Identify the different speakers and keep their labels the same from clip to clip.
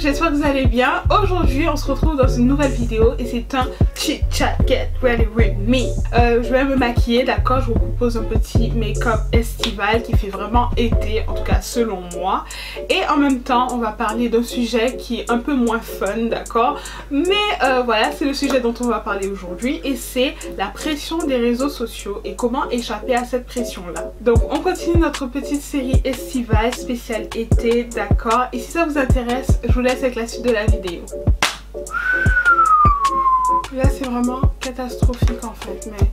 Speaker 1: j'espère que vous allez bien. Aujourd'hui on se retrouve dans une nouvelle vidéo et c'est un chit chat get ready with me. Je vais me maquiller, d'accord. Je vous propose un petit make-up estival qui fait vraiment été, en tout cas selon moi. Et en même temps on va parler d'un sujet qui est un peu moins fun, d'accord. Mais voilà, c'est le sujet dont on va parler aujourd'hui et c'est la pression des réseaux sociaux et comment échapper à cette pression là. Donc on continue notre petite série estivale spéciale été, d'accord. Et si ça vous intéresse, je vous laisse avec la suite de la vidéo. Là c'est vraiment catastrophique en fait, mais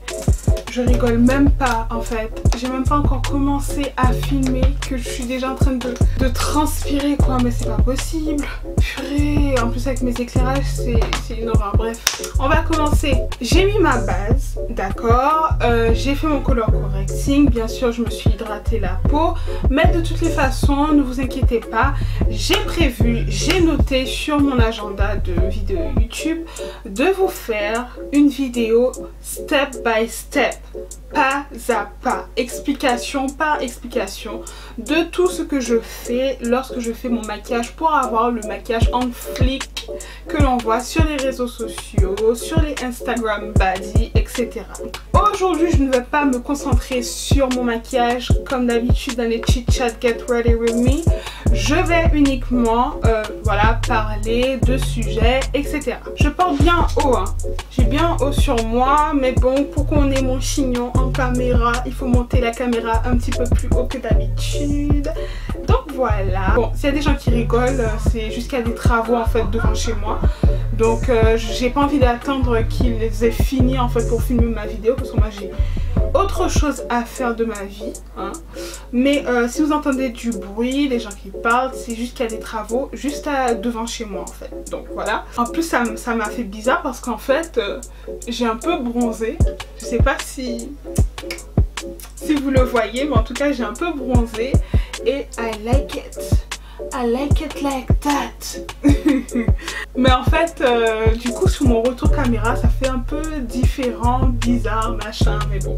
Speaker 1: je rigole même pas en fait. J'ai même pas encore commencé à filmer que je suis déjà en train de transpirer quoi, mais c'est pas possible. Purée, en plus avec mes éclairages c'est une horreur. Bref, on va commencer. J'ai mis ma base, d'accord. J'ai fait mon color correcting, bien sûr je me suis hydraté la peau, mais de toutes les façons ne vous inquiétez pas, j'ai prévu, j'ai noté sur mon agenda de vidéo YouTube de vous faire une vidéo step by step, pas à pas, explication par explication de tout ce que je fais lorsque je fais mon maquillage pour avoir le maquillage en flic que l'on voit sur les réseaux sociaux, sur les Instagram baddies, etc. Aujourd'hui je ne vais pas me concentrer sur mon maquillage comme d'habitude dans les chit chat get ready with me. Je vais uniquement voilà, parler de sujets, etc. Je porte bien haut, hein. J'ai bien haut sur moi, mais bon, pour qu'on ait mon chignon en caméra, il faut monter la caméra un petit peu plus haut que d'habitude. Donc voilà. Bon, s'il y a des gens qui rigolent, c'est jusqu'à des travaux en fait devant chez moi. Donc j'ai pas envie d'attendre qu'ils aient fini en fait pour filmer ma vidéo parce que moi j'ai autre chose à faire de ma vie, hein. Mais si vous entendez du bruit, les gens qui parlent, c'est juste qu'il y a des travaux juste devant chez moi en fait. Donc voilà. En plus ça m'a fait bizarre parce qu'en fait j'ai un peu bronzé. Je sais pas si vous le voyez, mais en tout cas j'ai un peu bronzé et I like it. I like it like that. Mais en fait du coup sur mon retour caméra ça fait un peu différent, bizarre, machin, mais bon,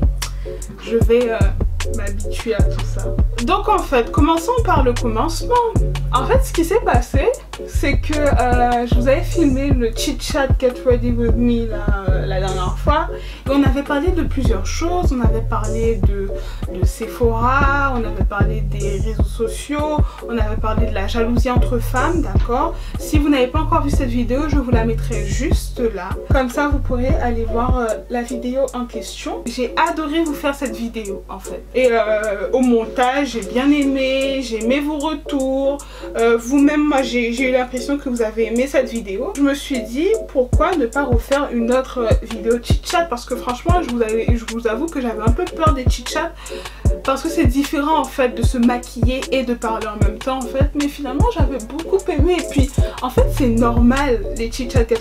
Speaker 1: je vais m'habituer à tout ça. Donc en fait commençons par le commencement. En fait ce qui s'est passé c'est que je vous avais filmé le chit chat get ready with me la dernière fois et on avait parlé de plusieurs choses. On avait parlé de Sephora, on avait parlé des réseaux sociaux, on avait parlé de la jalousie entre femmes, d'accord. Si vous n'avez pas encore vu cette vidéo, je vous la mettrai juste là, comme ça vous pourrez aller voir la vidéo en question. J'ai adoré vous faire cette vidéo en fait et au montage j'ai bien aimé, j'ai aimé vos retours, vous-même moi j'ai eu l'impression que vous avez aimé cette vidéo. Je me suis dit pourquoi ne pas refaire une autre vidéo chit chat, parce que franchement je vous avoue que j'avais un peu peur des chit chat parce que c'est différent en fait de se maquiller et de parler en même temps en fait, mais finalement j'avais beaucoup aimé. Et puis en fait c'est normal les chit chat get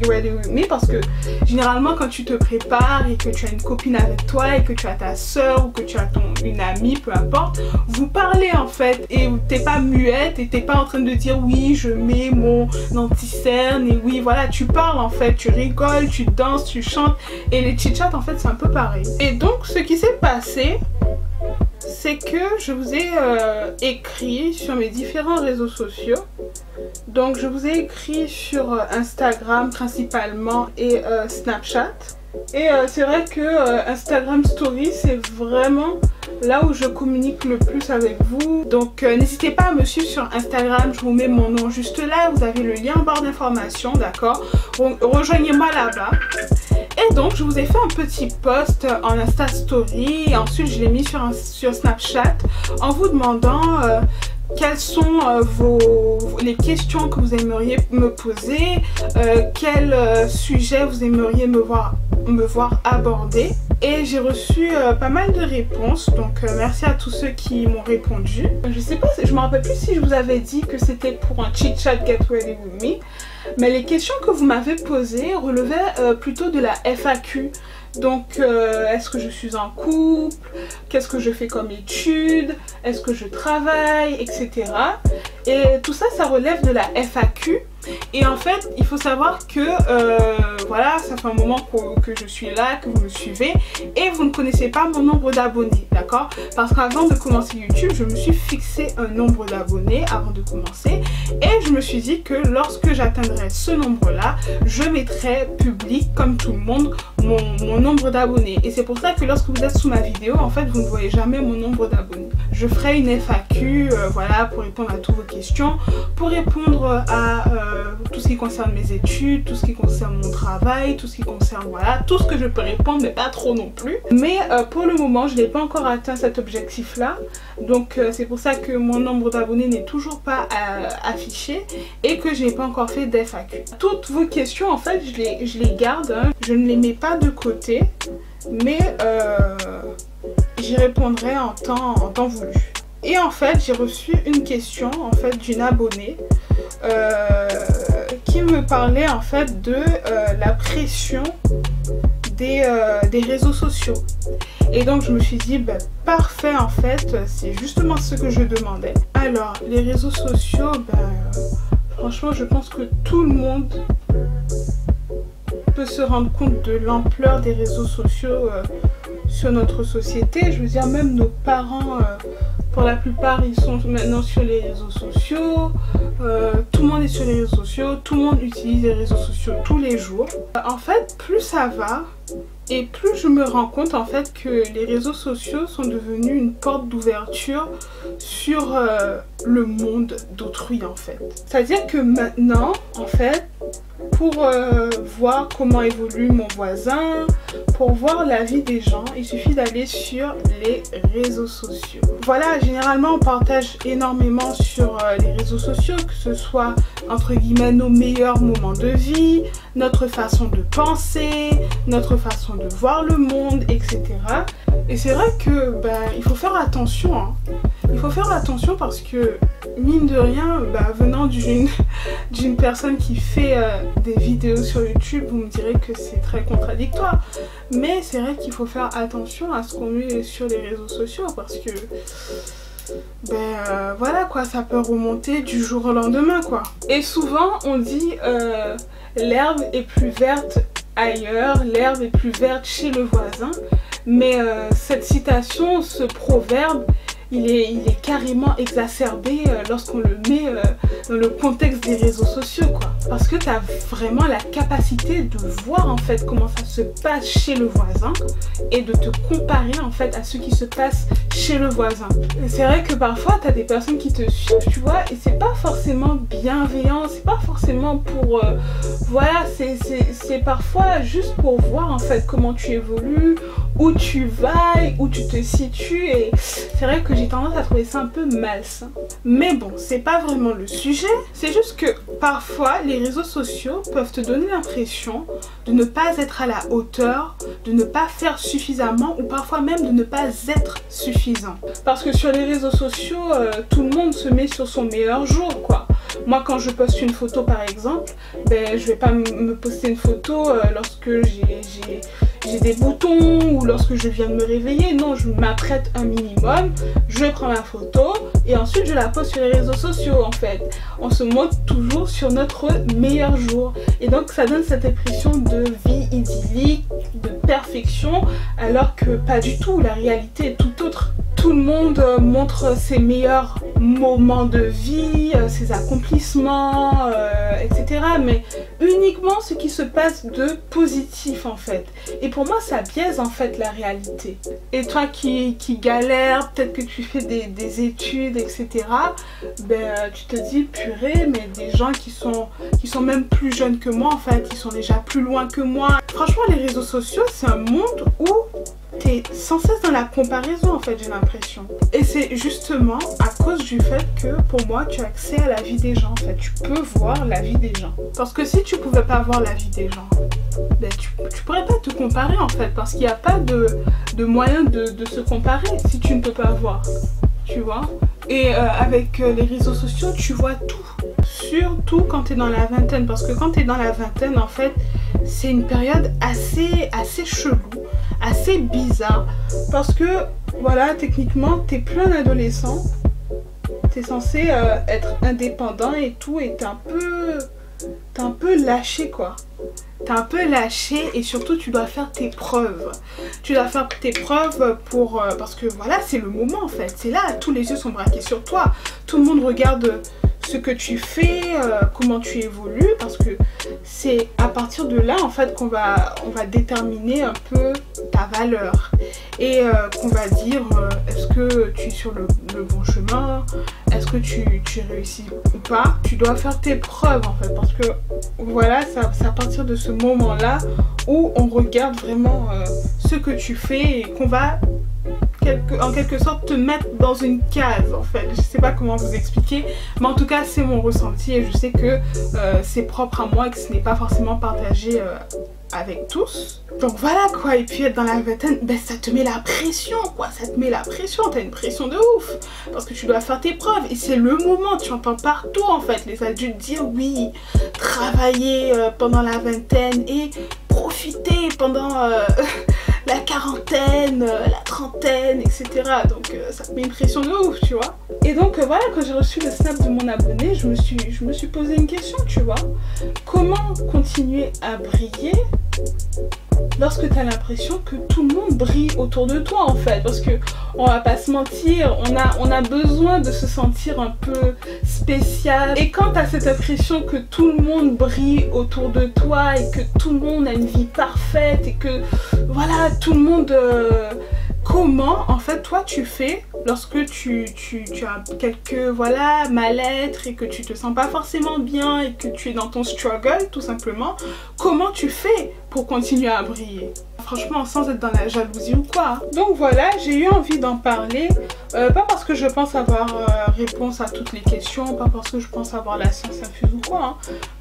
Speaker 1: ready with me parce que généralement quand tu te prépares et que tu as une copine avec toi et que tu as ta soeur ou que tu as une amie, peu importe, vous parlez en fait et t'es pas muette et t'es pas en train de dire oui je mets mon anti-cerne et oui voilà, tu parles en fait, tu rigoles, tu danses, tu chantes, et les chit chat en fait c'est un peu pareil. Et donc ce qui s'est passé c'est que je vous ai écrit sur mes différents réseaux sociaux. Donc je vous ai écrit sur Instagram principalement et Snapchat. Et c'est vrai que Instagram Story c'est vraiment là où je communique le plus avec vous. Donc n'hésitez pas à me suivre sur Instagram, je vous mets mon nom juste là, vous avez le lien en barre d'informations, d'accord. Rejoignez-moi là-bas. Et donc je vous ai fait un petit post en Insta Story et ensuite je l'ai mis sur Snapchat en vous demandant quelles sont les questions que vous aimeriez me poser, quel sujet vous aimeriez me voir aborder. Et j'ai reçu pas mal de réponses, donc merci à tous ceux qui m'ont répondu. Je sais pas, je me rappelle plus si je vous avais dit que c'était pour un chit chat get ready with me, mais les questions que vous m'avez posées relevaient plutôt de la FAQ. Donc est-ce que je suis en couple, qu'est-ce que je fais comme études, est-ce que je travaille, etc. Et tout ça, ça relève de la FAQ. Et en fait, il faut savoir que voilà, ça fait un moment que je suis là, que vous me suivez et vous ne connaissez pas mon nombre d'abonnés, d'accord? Parce qu'avant de commencer YouTube, je me suis fixé un nombre d'abonnés avant de commencer et je me suis dit que lorsque j'atteindrai ce nombre-là, je mettrai public comme tout le monde mon nombre d'abonnés. Et c'est pour ça que lorsque vous êtes sous ma vidéo, en fait, vous ne voyez jamais mon nombre d'abonnés. Je ferai une FAQ, voilà, pour répondre à toutes vos questions, pour répondre à tout ce qui concerne mes études, tout ce qui concerne mon travail, tout ce qui concerne, voilà, tout ce que je peux répondre, mais pas trop non plus. Mais pour le moment, je n'ai pas encore atteint cet objectif-là. Donc c'est pour ça que mon nombre d'abonnés n'est toujours pas affiché et que je n'ai pas encore fait d'FAQ. Toutes vos questions, en fait, je les garde, hein. Je ne les mets pas de côté, mais j'y répondrai en temps voulu. Et en fait, j'ai reçu une question en fait d'une abonnée qui me parlait en fait de la pression des réseaux sociaux. Et donc je me suis dit, bah, parfait, en fait, c'est justement ce que je demandais. Alors, les réseaux sociaux, bah, franchement, je pense que tout le monde peut se rendre compte de l'ampleur des réseaux sociaux sur notre société. Je veux dire, même nos parents, pour la plupart, ils sont maintenant sur les réseaux sociaux. Tout le monde est sur les réseaux sociaux, tout le monde utilise les réseaux sociaux tous les jours. En fait, plus ça va, et plus je me rends compte en fait que les réseaux sociaux sont devenus une porte d'ouverture sur le monde d'autrui en fait. C'est-à-dire que maintenant, en fait, pour voir comment évolue mon voisin, pour voir la vie des gens, il suffit d'aller sur les réseaux sociaux. Voilà, généralement on partage énormément sur les réseaux sociaux, que ce soit entre guillemets nos meilleurs moments de vie, notre façon de penser, notre façon de voir le monde, etc. Et c'est vrai que il faut faire attention, hein. Il faut faire attention parce que mine de rien, venant d'une personne qui fait des vidéos sur YouTube, vous me direz que c'est très contradictoire. Mais c'est vrai qu'il faut faire attention à ce qu'on met sur les réseaux sociaux parce que voilà quoi, ça peut remonter du jour au lendemain quoi. Et souvent on dit l'herbe est plus verte ailleurs, l'herbe est plus verte chez le voisin. Mais cette citation, ce proverbe, il est carrément exacerbé lorsqu'on le met dans le contexte des réseaux sociaux quoi. Parce que tu as vraiment la capacité de voir en fait comment ça se passe chez le voisin et de te comparer en fait à ce qui se passe chez le voisin. C'est vrai que parfois tu as des personnes qui te suivent, tu vois, et c'est pas forcément bienveillant, c'est pas forcément pour... voilà, c'est parfois juste pour voir en fait comment tu évolues, où tu vas, où tu te situes, et c'est vrai que j'ai tendance à trouver ça un peu malsain. Mais bon, c'est pas vraiment le sujet, c'est juste que parfois les réseaux sociaux peuvent te donner l'impression de ne pas être à la hauteur, de ne pas faire suffisamment ou parfois même de ne pas être suffisant. Parce que sur les réseaux sociaux, tout le monde se met sur son meilleur jour quoi. Moi quand je poste une photo par exemple, je vais pas me poster une photo lorsque j'ai des boutons ou lorsque je viens de me réveiller. Non, je m'apprête un minimum, je prends ma photo et ensuite je la poste sur les réseaux sociaux en fait. On se montre toujours sur notre meilleur jour et donc ça donne cette impression de vie idyllique, de perfection, alors que pas du tout, la réalité est tout autre. Tout le monde montre ses meilleurs moments de vie, ses accomplissements, etc. Mais uniquement ce qui se passe de positif en fait. Et pour moi ça biaise en fait la réalité. Et toi qui galères, peut-être que tu fais des études, etc. Tu te dis purée, mais des gens qui sont même plus jeunes que moi en fait, ils sont déjà plus loin que moi. Franchement les réseaux sociaux c'est un monde où t'es sans cesse dans la comparaison en fait, j'ai l'impression. Et c'est justement à cause du fait que pour moi tu as accès à la vie des gens en fait, tu peux voir la vie des gens. Parce que si tu pouvais pas voir la vie des gens, tu pourrais pas te comparer en fait, parce qu'il n'y a pas de moyen de se comparer si tu ne peux pas voir, tu vois. Et avec les réseaux sociaux tu vois tout, surtout quand tu es dans la vingtaine, parce que quand tu es dans la vingtaine en fait c'est une période assez chelou, assez bizarre, parce que voilà, techniquement t'es plus un adolescent, t'es censé être indépendant et tout, et t'es un peu t'as un peu lâché quoi. T'as un peu lâché et surtout tu dois faire tes preuves. Tu dois faire tes preuves pour... parce que voilà, c'est le moment en fait. C'est là, tous les yeux sont braqués sur toi. Tout le monde regarde ce que tu fais, comment tu évolues, parce que c'est à partir de là en fait qu'on va déterminer un peu ta valeur et qu'on va dire est-ce que tu es sur le bon chemin, est-ce que tu réussis ou pas. Tu dois faire tes preuves en fait, parce que voilà, c'est à partir de ce moment là où on regarde vraiment ce que tu fais et qu'on va en quelque sorte te mettre dans une case en fait. Je sais pas comment vous expliquer, mais en tout cas c'est mon ressenti et je sais que c'est propre à moi et que ce n'est pas forcément partagé avec tous. Donc voilà quoi, et puis être dans la vingtaine, ben ça te met la pression quoi, ça te met la pression, t'as une pression de ouf parce que tu dois faire tes preuves et c'est le moment, tu entends partout en fait les adultes dire oui, travailler pendant la vingtaine et profiter pendant la quarantaine, la trentaine, etc. Donc ça te met une pression de ouf, tu vois. Et donc voilà, quand j'ai reçu le snap de mon abonné, je me suis posé une question, tu vois. Comment continuer à briller lorsque tu as l'impression que tout le monde brille autour de toi en fait, parce que on va pas se mentir, on a besoin de se sentir un peu spécial, et quand tu as cette impression que tout le monde brille autour de toi et que tout le monde a une vie parfaite et que voilà, tout le monde comment en fait toi tu fais lorsque tu as quelques voilà mal-être et que tu te sens pas forcément bien et que tu es dans ton struggle tout simplement, comment tu fais pour continuer à briller? Franchement, sans être dans la jalousie ou quoi. Donc voilà, j'ai eu envie d'en parler, pas parce que je pense avoir réponse à toutes les questions, pas parce que je pense avoir la science infuse ou quoi, hein,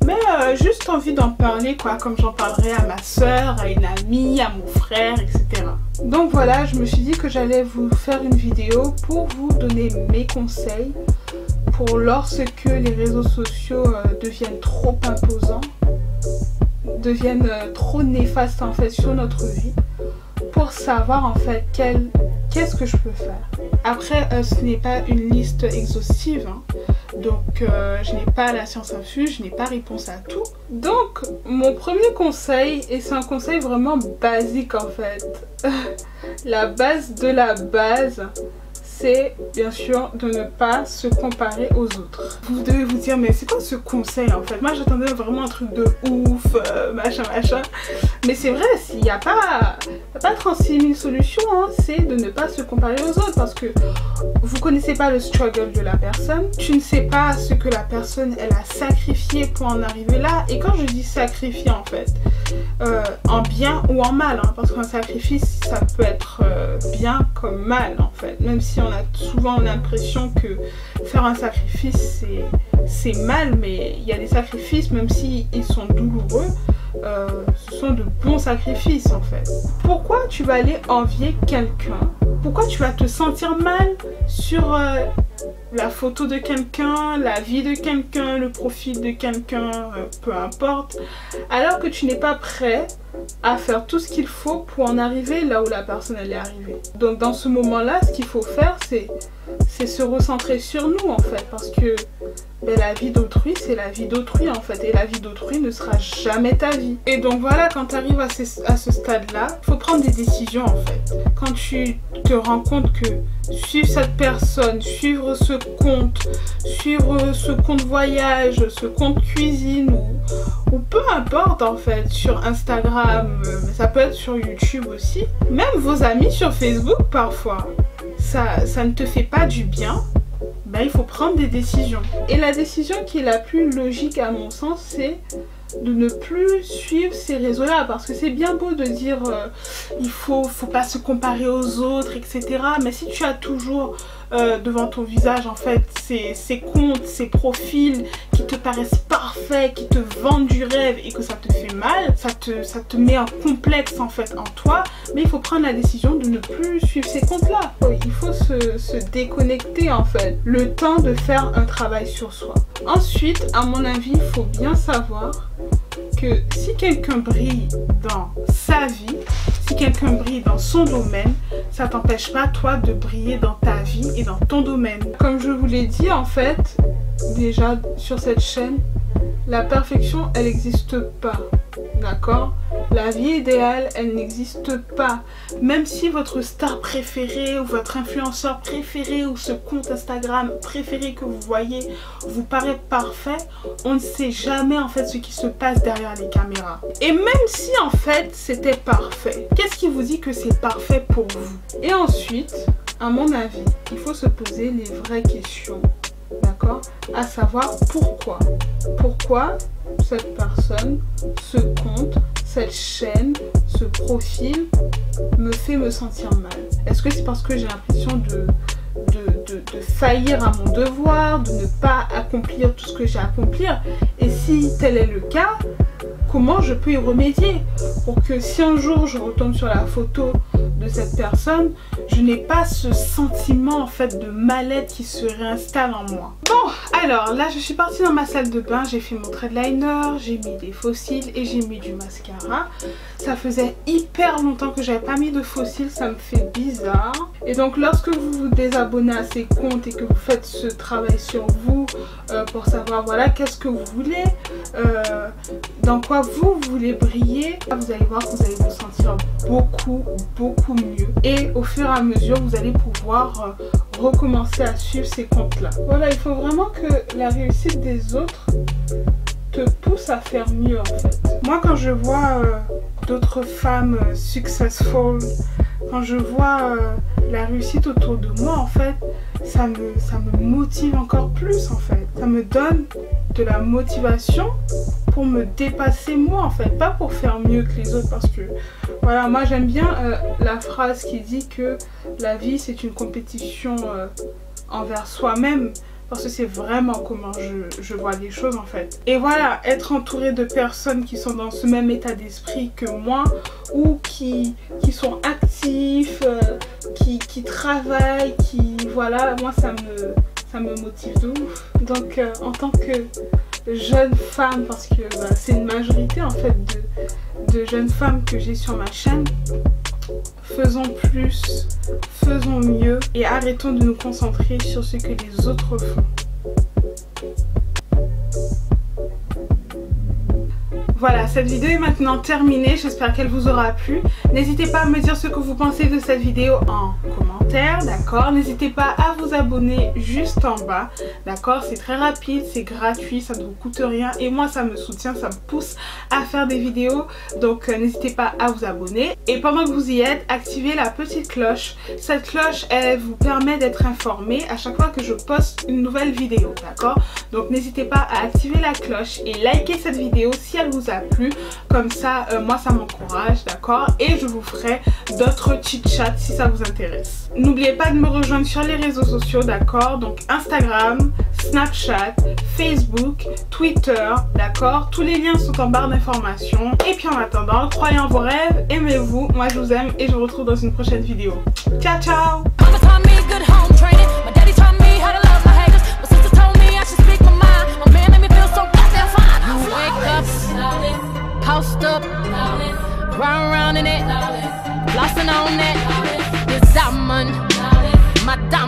Speaker 1: mais juste envie d'en parler quoi, comme j'en parlerai à ma soeur, à une amie, à mon frère, etc. Donc voilà, je me suis dit que j'allais vous faire une vidéo pour vous donner mes conseils pour lorsque les réseaux sociaux deviennent trop imposants, deviennent trop néfastes en fait sur notre vie, pour savoir en fait qu'est-ce que je peux faire. Après ce n'est pas une liste exhaustive, hein, donc je n'ai pas la science infuse, je n'ai pas réponse à tout. Donc mon premier conseil, et c'est un conseil vraiment basique en fait, la base de la base, c'est bien sûr de ne pas se comparer aux autres. Vous devez vous dire mais c'est quoi ce conseil en fait? Moi j'attendais vraiment un truc de ouf, machin machin. Mais c'est vrai, s'il n'y a pas 36 000 solutions, hein, c'est de ne pas se comparer aux autres, parce que vous connaissez pas le struggle de la personne, tu ne sais pas ce que la personne elle a sacrifié pour en arriver là. Et quand je dis sacrifier en fait, en bien ou en mal, hein, parce qu'un sacrifice ça peut être bien comme mal en fait, même si on a souvent l'impression que faire un sacrifice c'est mal, mais il y a des sacrifices, même si ils sont douloureux, ce sont de bons sacrifices en fait. Pourquoi tu vas aller envier quelqu'un? Pourquoi tu vas te sentir mal sur la photo de quelqu'un, la vie de quelqu'un, le profil de quelqu'un, peu importe, alors que tu n'es pas prêt à faire tout ce qu'il faut pour en arriver là où la personne elle est arrivée? Donc dans ce moment-là, ce qu'il faut faire, c'est se recentrer sur nous en fait, parce que ben, la vie d'autrui c'est la vie d'autrui en fait, et la vie d'autrui ne sera jamais ta vie. Et donc voilà, quand tu arrives à ce stade-là, il faut prendre des décisions en fait. Quand tu te rends compte que suivre cette personne, suivre ce compte voyage, ce compte cuisine ou peu importe en fait, sur Instagram, mais ça peut être sur YouTube aussi, même vos amis sur Facebook parfois, ça ne te fait pas du bien, ben, il faut prendre des décisions. Et la décision qui est la plus logique à mon sens, c'est de ne plus suivre ces réseaux-là, parce que c'est bien beau de dire il faut pas se comparer aux autres, etc. Mais si tu as toujours devant ton visage en fait ces comptes, ces profils qui te paraissent parfaits, qui te vendent du rêve et que ça te fait mal, ça te met un complexe en fait en toi, mais il faut prendre la décision de ne plus suivre ces comptes-là. Il faut se déconnecter en fait, le temps de faire un travail sur soi. Ensuite, à mon avis, il faut bien savoir que si quelqu'un brille dans sa vie, si quelqu'un brille dans son domaine, ça t'empêche pas toi de briller dans ta vie et dans ton domaine. Comme je vous l'ai dit en fait, déjà sur cette chaîne, la perfection, elle n'existe pas. D'accord? La vie idéale, elle n'existe pas. Même si votre star préférée ou votre influenceur préféré ou ce compte Instagram préféré que vous voyez vous paraît parfait, on ne sait jamais en fait ce qui se passe derrière les caméras. Et même si en fait c'était parfait, qu'est-ce qui vous dit que c'est parfait pour vous? Et ensuite, à mon avis, il faut se poser les vraies questions. D'accord? À savoir pourquoi. Pourquoi cette personne, ce compte, cette chaîne, ce profil me fait me sentir mal? Est-ce que c'est parce que j'ai l'impression de faillir à mon devoir, de ne pas accomplir tout ce que j'ai à accomplir? Et si tel est le cas, comment je peux y remédier pour que si un jour je retombe sur la photo de cette personne, je n'ai pas ce sentiment en fait de mal-être qui se réinstalle en moi. Bon, alors là je suis partie dans ma salle de bain, j'ai fait mon trait de liner, j'ai mis des faux cils et j'ai mis du mascara. Ça faisait hyper longtemps que j'avais pas mis de faux cils, ça me fait bizarre. Et donc lorsque vous vous désabonnez à ces comptes et que vous faites ce travail sur vous pour savoir voilà qu'est-ce que vous voulez, dans quoi vous voulez briller, vous allez voir que vous allez vous sentir beaucoup mieux. Et au fur et à mesure, vous allez pouvoir recommencer à suivre ces comptes-là. Voilà, il faut vraiment que la réussite des autres te pousse à faire mieux en fait. Moi, quand je vois d'autres femmes successful, quand je vois la réussite autour de moi, en fait, ça me motive encore plus en fait. Ça me donne de la motivation pour me dépasser moi en fait, pas pour faire mieux que les autres, parce que voilà, moi j'aime bien la phrase qui dit que la vie c'est une compétition envers soi-même, parce que c'est vraiment comment je vois les choses en fait. Et voilà, être entouré de personnes qui sont dans ce même état d'esprit que moi, ou qui sont actifs, qui travaillent, qui voilà, moi ça me motive de ouf. Donc en tant que jeune femme, parce que bah, c'est une majorité en fait de jeunes femmes que j'ai sur ma chaîne, faisons plus, faisons mieux et arrêtons de nous concentrer sur ce que les autres font. Voilà, cette vidéo est maintenant terminée, j'espère qu'elle vous aura plu. N'hésitez pas à me dire ce que vous pensez de cette vidéo en commentaire, d'accord? N'hésitez pas à vous abonner juste en bas, d'accord? C'est très rapide, c'est gratuit, ça ne vous coûte rien et moi ça me soutient, ça me pousse à faire des vidéos. Donc n'hésitez pas à vous abonner. Et pendant que vous y êtes, activez la petite cloche. Cette cloche, elle vous permet d'être informé à chaque fois que je poste une nouvelle vidéo, d'accord? Donc n'hésitez pas à activer la cloche et liker cette vidéo si elle vous a plu, comme ça moi ça m'encourage, d'accord, et je vous ferai d'autres chit-chats si ça vous intéresse. N'oubliez pas de me rejoindre sur les réseaux sociaux, d'accord, donc Instagram, Snapchat, Facebook, Twitter, d'accord, tous les liens sont en barre d'informations. Et puis en attendant, croyez en vos rêves, aimez-vous, moi je vous aime et je vous retrouve dans une prochaine vidéo. Ciao ciao.
Speaker 2: Post up, round in it, flossing on it, this diamond, my diamond.